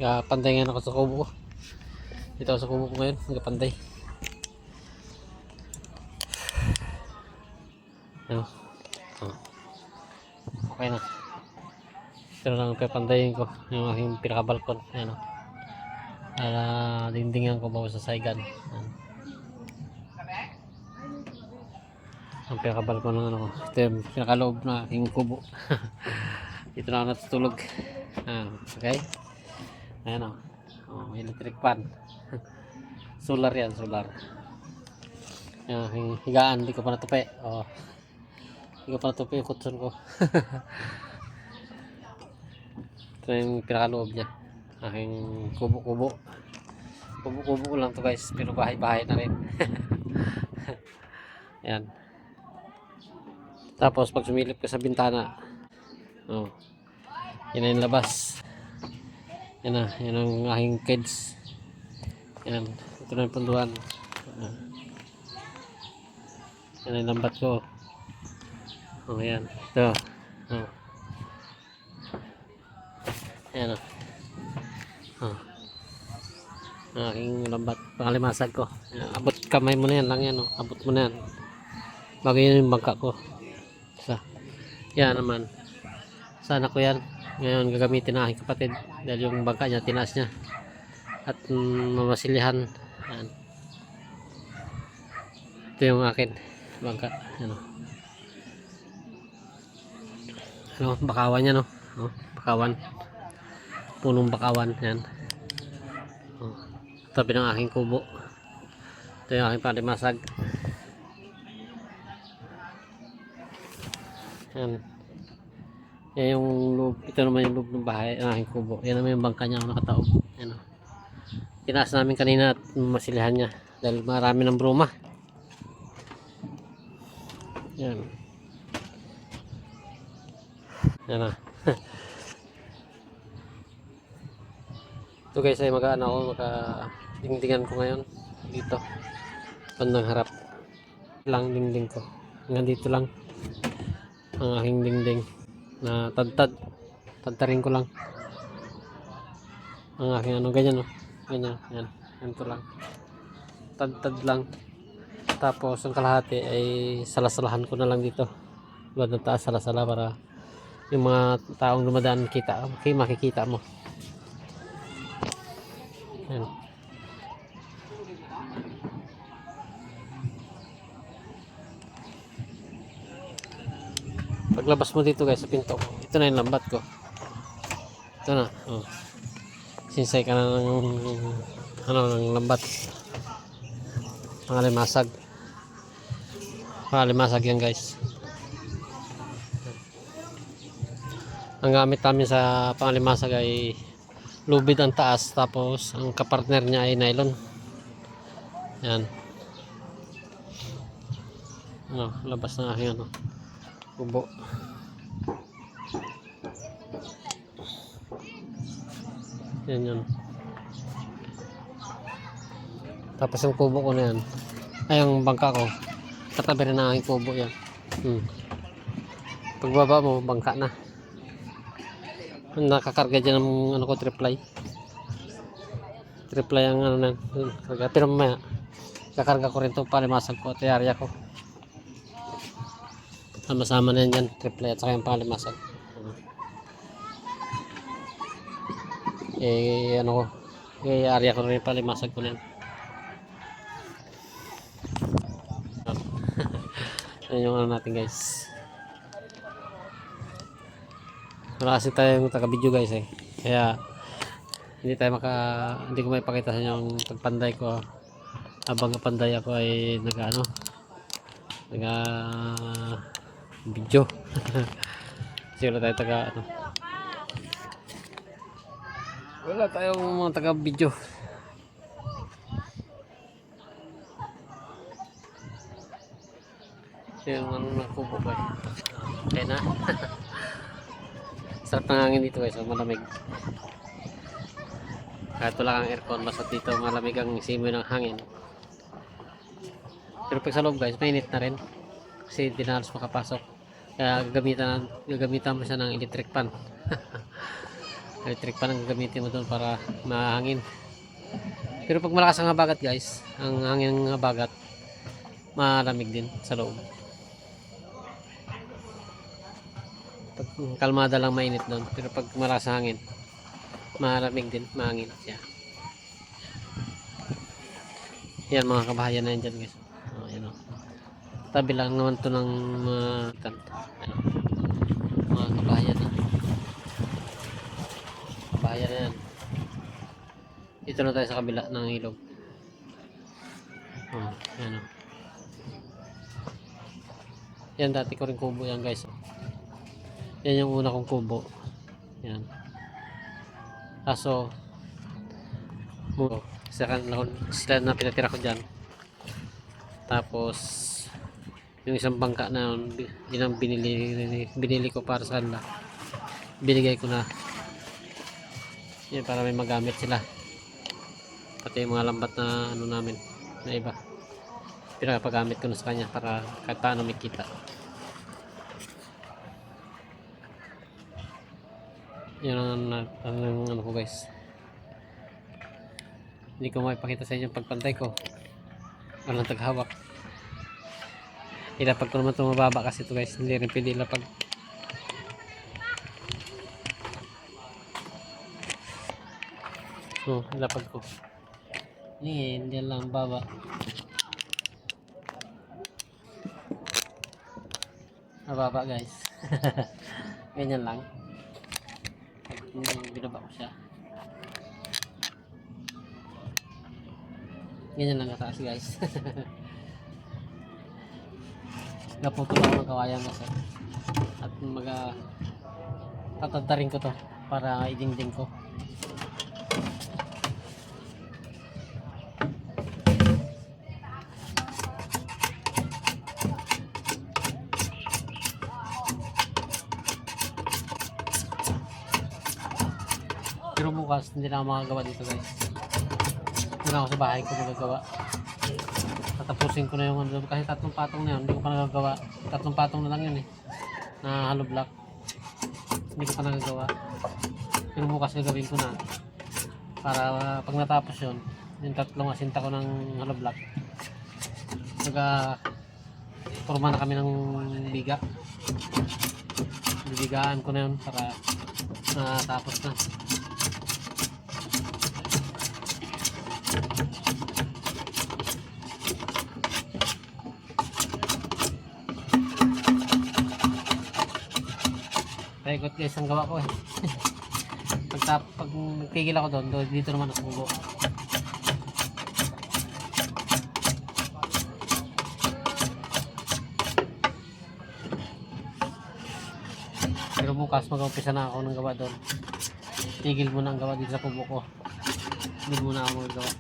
Pantay ngayon ako sa kubo ko. Dito ako sa kubo ko ngayon, nagpantay. Ano? Oh. Okay na. Ito lang papantayin ko yung aking pinaka-balkon. Ano? Dingdingan ko bago sa saigan. Ano? Ang pinaka-balkon ng ano ko. Ito yung pinaka-loob na aking kubo. Dito na ako natutulog. Okay? Ayan o. May electric fan. Solar yan, solar. Yung aking higaan, hindi ko pa natupi. Hindi ko pa natupi yung kutson ko. Ito yung pinakaloob niya. Aking kubo-kubo. Kubo-kubo ko lang to guys. Pero bahay-bahay na rin. Ayan. Tapos pag sumilip ka sa bintana. Yan na yung labas. Yan na. Yan ang aking kids. Yan. Ito na yung punduan. Yan ang lambat ko. Yan. Ito. Ayan o. Ang aking lambat. Pangalimasag ko. Abot kamay mo na yan lang yan o. Abot mo na yan. Bago yun yung bangka ko. Yan naman. Sana ko yan. Ngayon gagamitin na aking kapatid. Dahil yung bangka niya, tinaas niya. At mamasilihan. Yan. Ito yung akin. Bangka. Ano. Bakawan niya no. Bakawan. Punong bakawan. Yan. Tabi ng aking kubo. Ito yung aking palimasag. Yan. Yan yung loob. Ito naman yung loob ng bahay. Ang aking kubo. Yan naman yung bangka niya nakataob. Yan o. Tinaas namin kanina at masilihan niya. Dahil marami ng bruma. Yan. Yan na. Ito guys ay dingdingan ko ngayon dito bandang harap lang dingding ko hanggang dito lang ang aking dingding na tadtarin ko lang ang aking ganyan ganyan yan ganito lang tad lang tapos ang kalahati ay salasalahan ko na lang dito bandang taas salasala para yung mga taong dumadaan makikita mo. Yan. Paglabas mo dito guys sa pinto, ito na yung lambat ko. Ito na. Sinsay ka na ng lambat. Pangalimasag. Pangalimasag yan guys. Ang gamit namin sa pangalimasag ay lubid ang taas, tapos ang kapartner niya ay nylon. Yan. Labas ng aking kubo. Yan. Tapos yung kubo ko na yan, ay yung bangka ko, katabi rin ng aking kubo yan. Pagbaba mo, bangka na. Nakakarga dyan ng triply ang pero mamaya kakarga ko rin itong palimasag ko at area ko, sama-sama na yan triply at saka yung palimasag. Area ko rin yung palimasag ko na yan. Yan yung natin guys. Wala kasi tayong taga-video guys kaya hindi ko maipakita sa inyo yung pagpanday ko habang panday ako ay video. Kasi wala tayong wala tayong mga taga-video. Yung nakubo ko kaya na. Sarap ng hangin dito guys, malamig. Kahit wala kang aircon, basta dito malamig ang simoy ng hangin. Pero pag sa loob guys, mainit na rin. Kasi di na halos makapasok. Kaya gagamitan mo siya ng electric fan. Electric fan ang gagamitin mo doon para mahangin. Pero pag malakas ang habagat guys, ang hangin ng habagat, malamig din sa loob. Pag kalmada lang mainit doon, pero pag malakas ang hangin, malamig din, mahangin siya. Yan mga kabahayan na yan dyan guys. Yan, tabi lang naman to ng mga kabahayan na. Kabahayan na yan. Dito na tayo sa kabila ng ilog. Yan o. Yan dati ko rin kubo yan guys. Yan yung una kong kubo. Yan. Kaso sila na pinatira ko dyan. Tapos yung isang bangka na yun ang binili ko para sa kanila. Binigay ko na. Yan para may magamit sila. Pati yung mga lambat na ano namin na iba. Pinapagamit ko na sa kanya para kahit paano may kita. Yan ang ano ko guys. Hindi ko maipakita sa inyo yung pagpantay ko. Walang taghawak. Ilapag ko naman ito mababa kasi ito guys. Hindi rin pwede ilapag. Ilapag ko. Hindi lang baba. Mababa guys. Ganyan lang. Binaba ko siya. Ganyan lang kataas guys. Naputol ako ng kawayan kasi. At tatatarin ko to para idingding ko. Pero bukas hindi na ako makagawa dito guys. Hindi na ako sa bahay ko magagawa. Tatapusin ko na yung ano kasi 3 patong na yun. Hindi ko pa nagagawa. 3 patong na lang yun eh. Na hollow block. Hindi ko pa nagagawa. Pero bukas gagawin ko na. Para pag natapos yun, yung 3 asinta ko ng hollow block. Forma na kami ng biga. Bibigaan ko na yun para natapos na. Paikot guys ang gawa ko eh. Pag nagtigil ako doon, dito naman ako bubo. Pero bukas mag-umpisa na ako ng gawa doon. Tigil muna ang gawa dito sa kubo ko. Hindi muna ako magawa.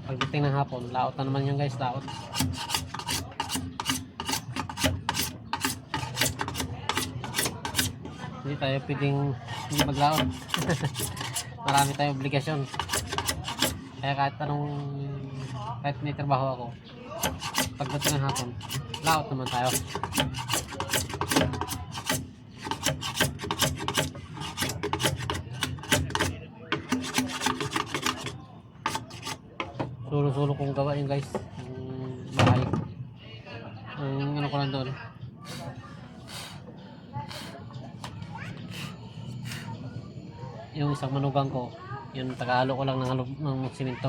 Pagdating ng hapon, laot na naman yung guys, laot. Hindi tayo pwedeng hindi maglaot. Marami tayong obligasyon. Kaya kahit may trabaho ako, pagdating ng hapon, laot naman tayo. Sulo-sulo kong gawa yun guys. Yung bahay. Ang ano ko lang doon. Yung isang manugang ko, yun tagahalo ko lang ng simento.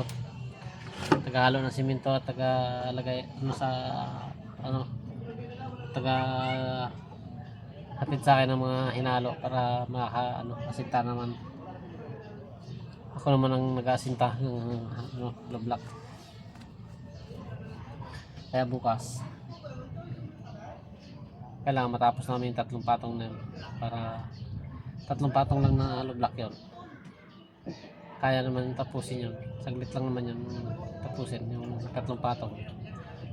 Tagahalo ng simento at tagalagay hatid sa akin ng mga hinalo para asinta naman. Ako naman ang nag-aasinta ng block. Kaya bukas kailangan matapos namin yung 3 patong na yun. Para 3 patong lang na hollow block yun. Kaya naman tapusin yun. Saglit lang naman yun tapusin yung 3 patong.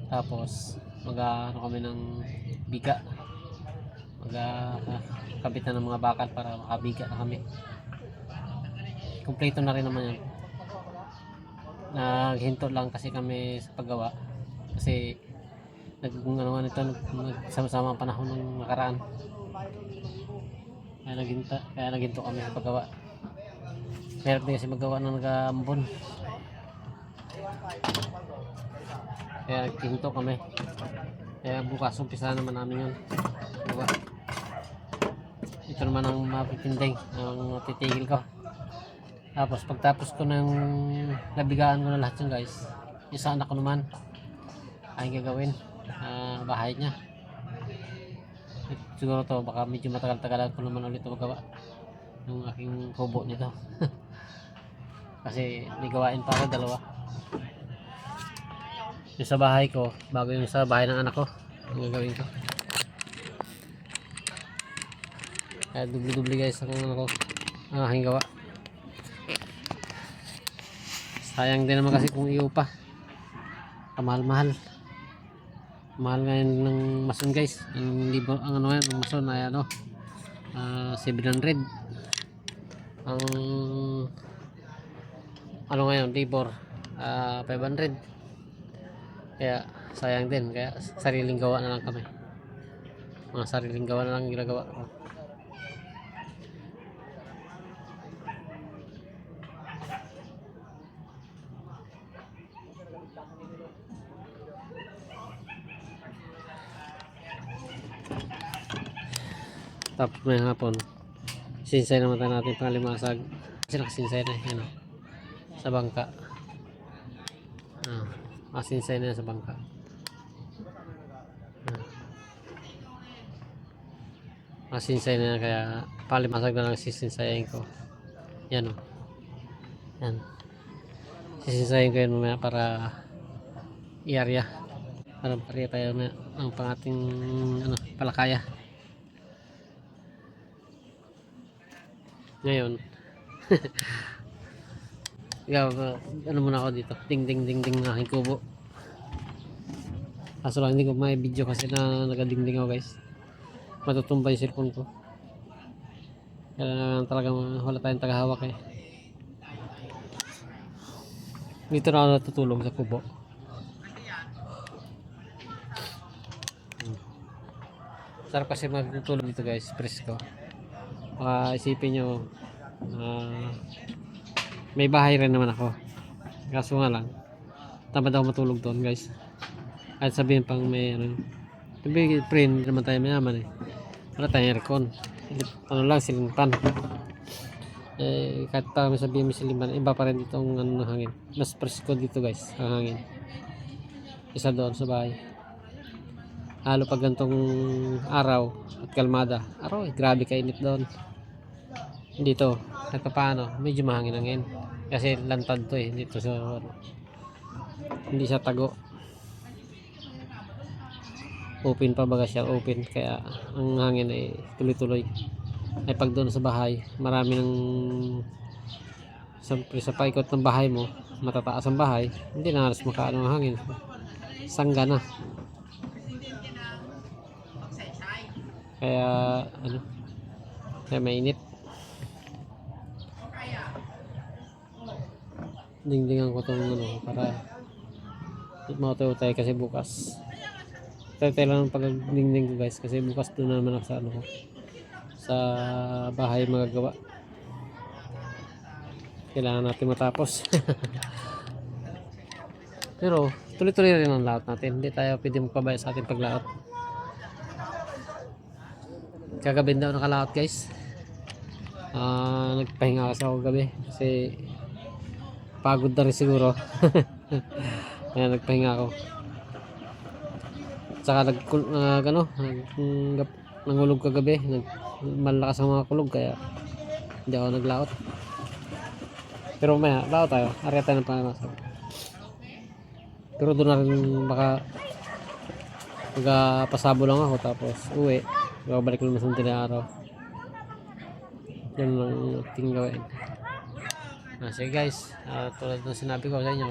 Tapos kami ng biga. Kabit na ng mga bakal para makabiga na kami. Kompleto na rin naman yun. Naghinto lang kasi kami sa paggawa. Kasi nagsama-sama ang panahon ng nakaraan. Kaya naginto kami sa paggawa. Meron din kasi magawa ng nag-aambon. Kaya nagtinto kami. Kaya bukas umpisa naman namin yun. Diba? Ito naman ang mapipinding. Ang titigil ko. Tapos pagtapos ko ng nabigaan ko na lahat yun guys. Yung sa anak ko naman. Ay gagawin. Bahay niya. Siguro to baka medyo matagal-tagalan ko naman ulit magawa. Yung aking kubo nito. Kasi may gawain pa ako dalawa. Yung sa bahay ko bago yung sa bahay ng anak ko ang gagawin ko. Kaya dubli-dubli guys ang aking gawa. Sayang din naman kasi kung iupa. Kamahal-mahal. Mahal ngayon ng mason guys. Ang libo ang ano yan, ng mason ay 700. Ang ano ngayon, libor 500. Kaya sayang din. Kaya sariling gawa na lang kami. Mga sariling gawa na lang ginagawa ko. Tapos may hapon sinsay naman tayo natin pangalimasag kasi nakasinsay na yan sa bangka. Masinsay na yan sa bangka. Masinsay na yan kaya palimasag na lang sisinsayin ko yan yan sisinsayin ko yan mamaya para i-area para pariya tayo na ang pangating palakaya. Ngayon ano muna ako dito ding ding ding ding ng aking kubo. Kaso lang hindi ko may video kasi na nagadingding ako guys, matutumba yung cellphone ko. Kaya talagang wala tayong tagahawak eh. Dito na ako natutulog sa kubo. Sarap kasi matutulog dito guys, presko. Baka isipin nyo may bahay rin naman ako, kaso nga lang tamad ako matulog doon guys. Kahit sabihin pang may sabihin friend naman tayo mayaman eh, wala tayong aircon, ano lang ceiling fan kahit pa may sabihin may ceiling fan, iba pa rin dito ang ng hangin. Mas presko dito guys ang hangin isa doon sa bahay. Halo pag gantong araw at kalmada araw grabe kainit doon. Dito kahit paano medyo mahangin-hangin kasi lantad to eh dito sa hindi siya tago, open pa baga siya, open kaya ang hangin ay tuloy-tuloy. Ay pag doon sa bahay marami ng sa paikot ng bahay mo, matataas ang bahay, hindi na halos makaano ang hangin, sangga na. Kaya kaya mainit. Dingdingan ko itong para mauto-utay kasi bukas tayo lang pag dingding ko guys kasi bukas doon naman ako sa ko sa bahay magagawa. Kailangan natin matapos. Pero tuloy-tuloy rin ang laot natin, hindi tayo pwede magpabaya sa ating paglaot. Kagabi daw nakalaot guys. Nagpahinga kasi ako gabi kasi pagod na rin siguro. Kaya nagpahinga ako. Tsaka nangulog kagabi, malakas ang mga kulog kaya hindi ako naglaot. Pero maya laot tayo, ariya tayo ng pangamasag. Pero doon na rin baka magpasabo lang ako tapos uwi, balik naman sa tinaraw. Yan lang ating gawin. Sige guys, tulad ng sinabi ko sa inyo,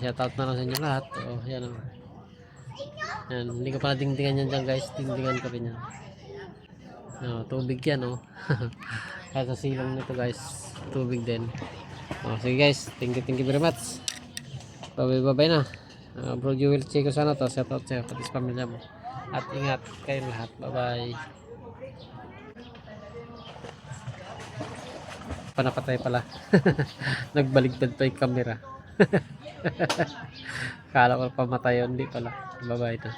shoutout na lang sa inyo lahat. Yan o. Yan, hindi ko pala dingdingan yan dyan guys, dingdingan ko rin yan. Tubig yan o. Kaya sa silong nito guys, tubig din. Sige guys, thank you very much. Bye na. Bro Jewel Chico sana to, shoutout sa'yo, pati sa pamilya mo. At ingat kayong lahat, bye bye. pa napatay pala. Nagbaligtad pa yung camera. Kala ko pamatay yun, hindi pala. Babae na.